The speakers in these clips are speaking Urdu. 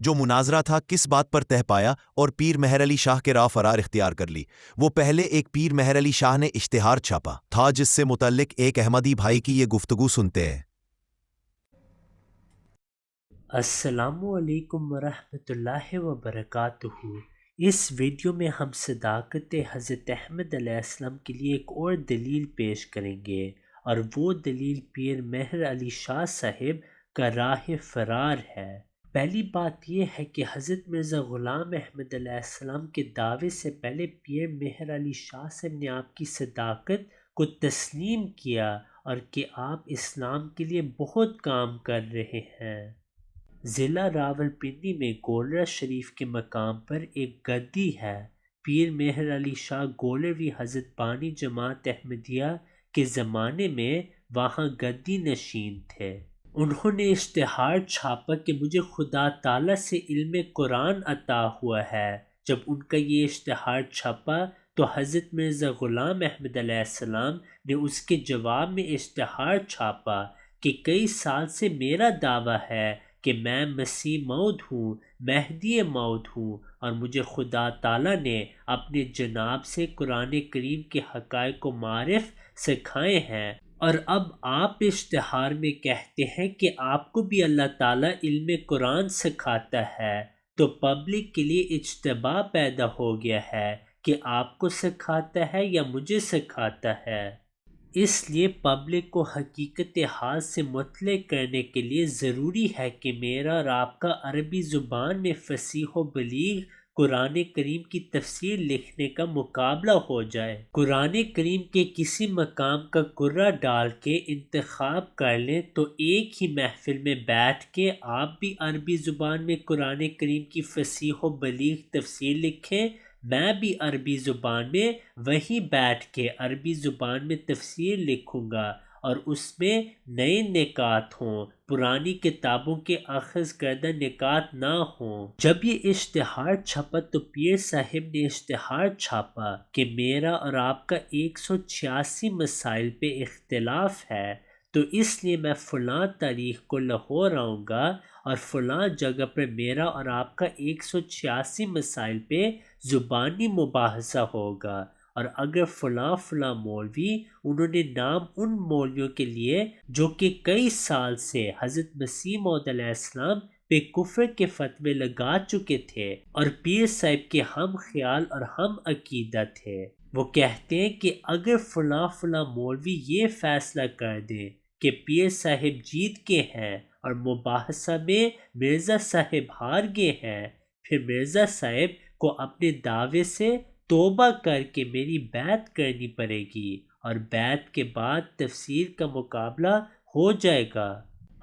جو مناظرہ تھا کس بات پر طے پایا اور پیر مہر علی شاہ کے راہ فرار اختیار کر لی؟ وہ پہلے ایک پیر مہر علی شاہ نے اشتہار چھاپا تھا جس سے متعلق ایک احمدی بھائی کی یہ گفتگو سنتے ہیں۔ السلام علیکم ورحمۃ اللہ وبرکاتہ۔ اس ویڈیو میں ہم صداقت حضرت احمد علیہ السلام کے لیے ایک اور دلیل پیش کریں گے، اور وہ دلیل پیر مہر علی شاہ صاحب کا راہ فرار ہے۔ پہلی بات یہ ہے کہ حضرت مرزا غلام احمد علیہ السلام کے دعوے سے پہلے پیر مہر علی شاہ صاحب نے آپ کی صداقت کو تسلیم کیا اور کہ آپ اسلام کے لیے بہت کام کر رہے ہیں۔ ضلع راولپنڈی میں گولڑا شریف کے مقام پر ایک گدی ہے۔ پیر مہر علی شاہ گولروی حضرت بانی جماعت احمدیہ کے زمانے میں وہاں گدی نشین تھے۔ انہوں نے اشتہار چھاپا کہ مجھے خدا تعالیٰ سے علم قرآن عطا ہوا ہے۔ جب ان کا یہ اشتہار چھپا تو حضرت مرزا غلام احمد علیہ السلام نے اس کے جواب میں اشتہار چھاپا کہ کئی سال سے میرا دعویٰ ہے کہ میں مسیح موعود ہوں، مہدی موعود ہوں، اور مجھے خدا تعالیٰ نے اپنے جناب سے قرآن کریم کے حقائق کو معرف سکھائے ہیں، اور اب آپ اشتہار میں کہتے ہیں کہ آپ کو بھی اللہ تعالیٰ علم قرآن سکھاتا ہے، تو پبلک کے لیے اجتباع پیدا ہو گیا ہے کہ آپ کو سکھاتا ہے یا مجھے سکھاتا ہے۔ اس لیے پبلک کو حقیقت حال سے مطلع کرنے کے لیے ضروری ہے کہ میرا اور آپ کا عربی زبان میں فصیح و بلیغ قرآن کریم کی تفسیر لکھنے کا مقابلہ ہو جائے۔ قرآن کریم کے کسی مقام کا قرہ ڈال کے انتخاب کر لیں تو ایک ہی محفل میں بیٹھ کے آپ بھی عربی زبان میں قرآن کریم کی فصیح و بلیغ تفسیر لکھیں، میں بھی عربی زبان میں وہیں بیٹھ کے عربی زبان میں تفسیر لکھوں گا، اور اس میں نئے نکات ہوں، پرانی کتابوں کے اخذ کردہ نکات نہ ہوں۔ جب یہ اشتہار چھپا تو پیر صاحب نے اشتہار چھاپا کہ میرا اور آپ کا 186 مسائل پہ اختلاف ہے، تو اس لیے میں فلاں تاریخ کو لاہور آؤں گا اور فلاں جگہ پر میرا اور آپ کا 186 مسائل پہ زبانی مباحثہ ہوگا، اور اگر فلاں مولوی، انہوں نے نام ان مولویوں کے لیے جو کہ کئی سال سے حضرت مسیح موعود علیہ السلام پہ کفر کے فتوے لگا چکے تھے اور پیر صاحب کے ہم خیال اور ہم عقیدہ تھے، وہ کہتے ہیں کہ اگر فلاں مولوی یہ فیصلہ کر دیں کہ پیر صاحب جیت کے ہیں اور مباحثہ میں مرزا صاحب ہار گئے ہیں، پھر مرزا صاحب کو اپنے دعوے سے توبہ کر کے میری بیعت کرنی پڑے گی، اور بیعت کے بعد تفسیر کا مقابلہ ہو جائے گا۔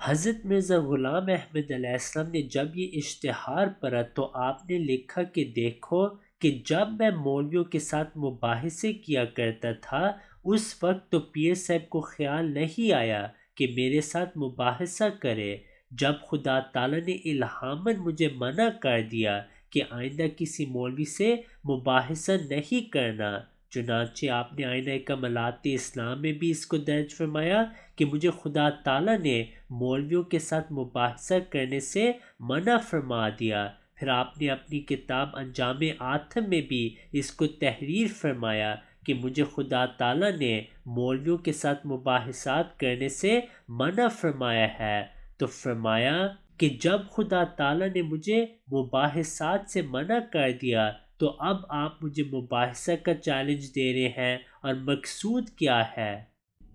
حضرت مرزا غلام احمد علیہ السلام نے جب یہ اشتہار پڑھا تو آپ نے لکھا کہ دیکھو کہ جب میں مولویوں کے ساتھ مباحثے کیا کرتا تھا اس وقت تو پیر صاحب کو خیال نہیں آیا کہ میرے ساتھ مباحثہ کرے۔ جب خدا تعالیٰ نے الہاماً مجھے منع کر دیا کہ آئندہ کسی مولوی سے مباحثہ نہیں کرنا، چنانچہ آپ نے آئینہ کمالات اسلام میں بھی اس کو درج فرمایا کہ مجھے خدا تعالیٰ نے مولویوں کے ساتھ مباحثہ کرنے سے منع فرما دیا۔ پھر آپ نے اپنی کتاب انجام آتم میں بھی اس کو تحریر فرمایا کہ مجھے خدا تعالیٰ نے مولویوں کے ساتھ مباحثات کرنے سے منع فرمایا ہے، تو فرمایا کہ جب خدا تعالیٰ نے مجھے مباحثات سے منع کر دیا تو اب آپ مجھے مباحثہ کا چیلنج دے رہے ہیں، اور مقصود کیا ہے؟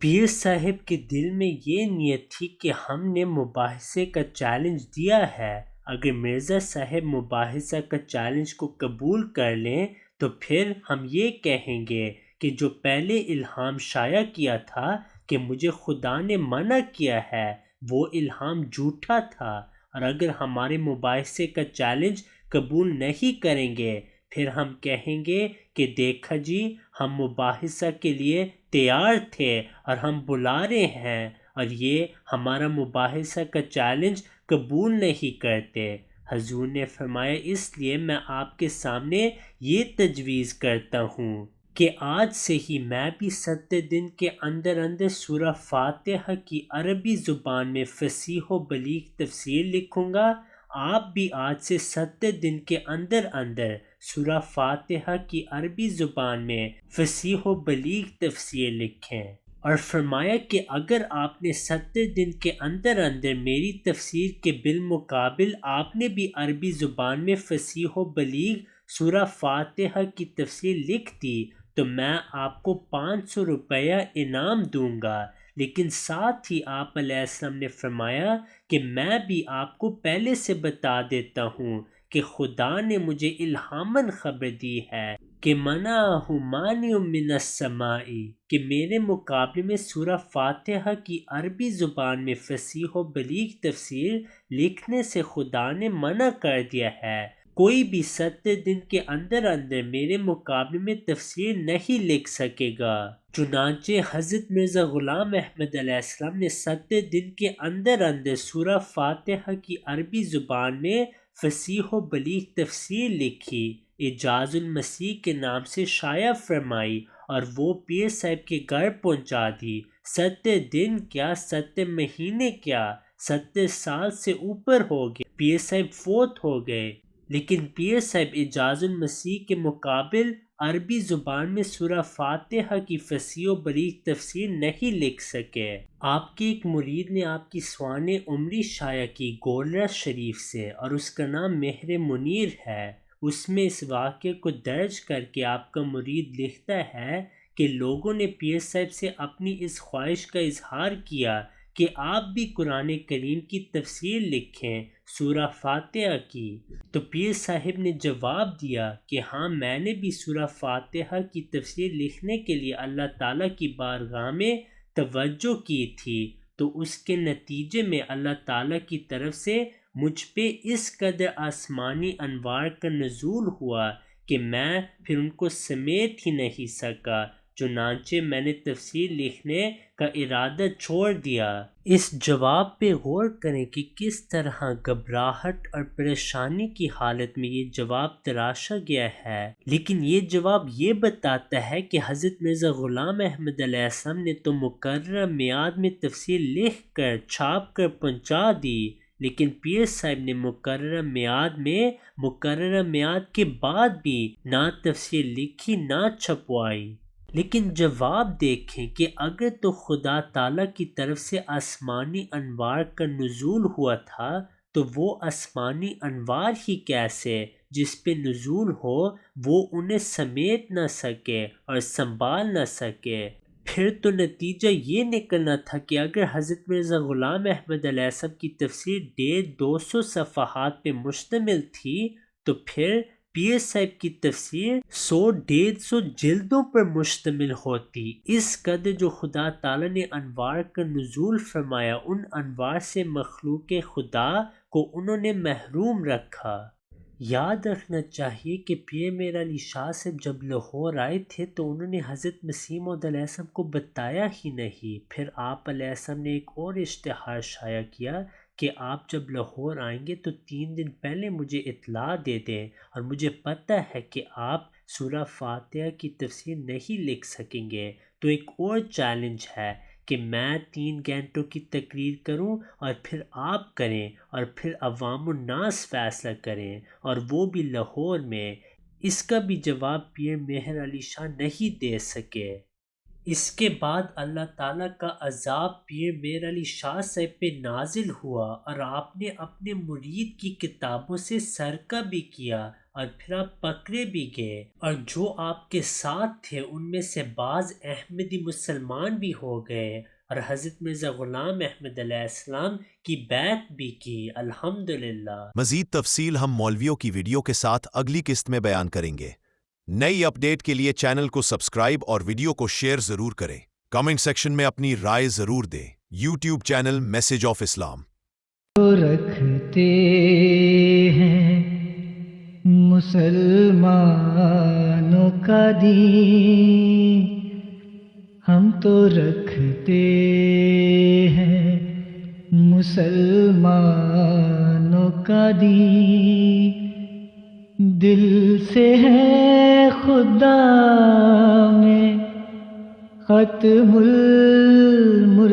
پیر صاحب کے دل میں یہ نیت تھی کہ ہم نے مباحثے کا چیلنج دیا ہے، اگر مرزا صاحب مباحثہ کا چیلنج کو قبول کر لیں تو پھر ہم یہ کہیں گے کہ جو پہلے الہام شائع کیا تھا کہ مجھے خدا نے منع کیا ہے وہ الہام جھوٹا تھا، اور اگر ہمارے مباحثے کا چیلنج قبول نہیں کریں گے پھر ہم کہیں گے کہ دیکھا جی ہم مباحثہ کے لیے تیار تھے اور ہم بلا رہے ہیں، اور یہ ہمارا مباحثہ کا چیلنج قبول نہیں کرتے۔ حضور نے فرمایا اس لیے میں آپ کے سامنے یہ تجویز کرتا ہوں کہ آج سے ہی میں بھی 7 دن کے اندر سورہ فاتحہ کی عربی زبان میں فصیح و بلیغ تفسیر لکھوں گا، آپ بھی آج سے 70 دن کے اندر اندر سورہ فاتحہ کی عربی زبان میں فصیح و بلیغ تفسیر لکھیں، اور فرمایا کہ اگر آپ نے 70 دن کے اندر اندر میری تفسیر کے بالمقابل آپ نے بھی عربی زبان میں فصیح و بلیغ سورہ فاتحہ کی تفسیر لکھ دی تو میں آپ کو 500 روپیہ انعام دوں گا۔ لیکن ساتھ ہی آپ علیہ السلام نے فرمایا کہ میں بھی آپ کو پہلے سے بتا دیتا ہوں کہ خدا نے مجھے الہاماً خبر دی ہے کہ منعہ مانع من السماء، کہ میرے مقابلے میں سورہ فاتحہ کی عربی زبان میں فصیح و بلیغ تفسیر لکھنے سے خدا نے منع کر دیا ہے۔ کوئی بھی 70 دن کے اندر اندر میرے مقابلے میں تفسیر نہیں لکھ سکے گا۔ چنانچہ حضرت مرزا غلام احمد علیہ السلام نے 70 دن کے اندر اندر سورہ فاتحہ کی عربی زبان میں فصیح و بلیغ تفسیر لکھی، اعجاز المسیح کے نام سے شائع فرمائی اور وہ پیر صاحب کے گھر پہنچا دی۔ 70 دن کیا، 70 مہینے کیا، 70 سال سے اوپر ہو گئے، پیر صاحب فوت ہو گئے، لیکن پیر صاحب اعجاز المسیح کے مقابل عربی زبان میں سورہ فاتحہ کی فصیح و بلیغ تفسیر نہیں لکھ سکے۔ آپ کے ایک مرید نے آپ کی سوانح عمری شائع کی گولرا شریف سے، اور اس کا نام مہر منیر ہے۔ اس میں اس واقعے کو درج کر کے آپ کا مرید لکھتا ہے کہ لوگوں نے پیر صاحب سے اپنی اس خواہش کا اظہار کیا کہ آپ بھی قرآن کریم کی تفسیر لکھیں، سورہ فاتحہ کی، تو پیر صاحب نے جواب دیا کہ ہاں، میں نے بھی سورہ فاتحہ کی تفسیر لکھنے کے لیے اللہ تعالیٰ کی بارگاہ میں توجہ کی تھی، تو اس کے نتیجے میں اللہ تعالیٰ کی طرف سے مجھ پہ اس قدر آسمانی انوار کا نزول ہوا کہ میں پھر ان کو سمیٹ ہی نہیں سکا، چنانچہ میں نے تفسیر لکھنے کا ارادہ چھوڑ دیا۔ اس جواب پہ غور کریں کہ کس طرح گھبراہٹ اور پریشانی کی حالت میں یہ جواب تراشا گیا ہے، لیکن یہ جواب یہ بتاتا ہے کہ حضرت مرزا غلام احمد علیہ السلام نے تو مقررہ میعاد میں تفسیر لکھ کر چھاپ کر پہنچا دی، لیکن پیر صاحب نے مقررہ میعاد کے بعد بھی نہ تفسیر لکھی نہ چھپوائی۔ لیکن جواب دیکھیں کہ اگر تو خدا تعالیٰ کی طرف سے آسمانی انوار کا نزول ہوا تھا تو وہ آسمانی انوار ہی کیسے جس پہ نزول ہو وہ انہیں سمیٹ نہ سکے اور سنبھال نہ سکے؟ پھر تو نتیجہ یہ نکلنا تھا کہ اگر حضرت مرزا غلام احمد علیہ السلام کی تفسیر 150-200 صفحات پہ مشتمل تھی تو پھر پیر صاحب کی تفسیر 100-150 جلدوں پر مشتمل ہوتی۔ اس قدر جو خدا تعالیٰ نے انوار کا نزول فرمایا، ان انوار سے مخلوق خدا کو انہوں نے محروم رکھا۔ یاد رکھنا چاہیے کہ پیر میر علی شاہ صاحب جب لاہور آئے تھے تو انہوں نے حضرت مسیح موعود علیہ السلام کو بتایا ہی نہیں۔ پھر آپ علیہ السلام نے ایک اور اشتہار شائع کیا کہ آپ جب لاہور آئیں گے تو 3 دن پہلے مجھے اطلاع دے دیں، اور مجھے پتہ ہے کہ آپ سورہ فاتحہ کی تفسیر نہیں لکھ سکیں گے، تو ایک اور چیلنج ہے کہ میں 3 گھنٹوں کی تقریر کروں اور پھر آپ کریں اور پھر عوام الناس فیصلہ کریں، اور وہ بھی لاہور میں۔ اس کا بھی جواب پیر مہر علی شاہ نہیں دے سکے۔ اس کے بعد اللہ تعالیٰ کا عذاب پیر میر علی شاہ صاحب پہ نازل ہوا، اور آپ نے اپنے مرید کی کتابوں سے سرقہ بھی کیا، اور پھر آپ پکڑے بھی گئے، اور جو آپ کے ساتھ تھے ان میں سے بعض احمدی مسلمان بھی ہو گئے، اور حضرت مرزا غلام احمد علیہ السلام کی بیعت بھی کی، الحمدللہ۔ مزید تفصیل ہم مولویوں کی ویڈیو کے ساتھ اگلی قسط میں بیان کریں گے۔ نئی اپڈیٹ کے لیے چینل کو سبسکرائب اور ویڈیو کو شیئر ضرور کریں۔ کمنٹ سیکشن میں اپنی رائے ضرور دیں۔ یوٹیوب چینل میسج آف اسلام۔ رکھتے ہیں مسلمانوں کا دین، ہم تو رکھتے ہیں مسلمانوں کا دین، دل سے ہے خدا میں ختم المرسلین۔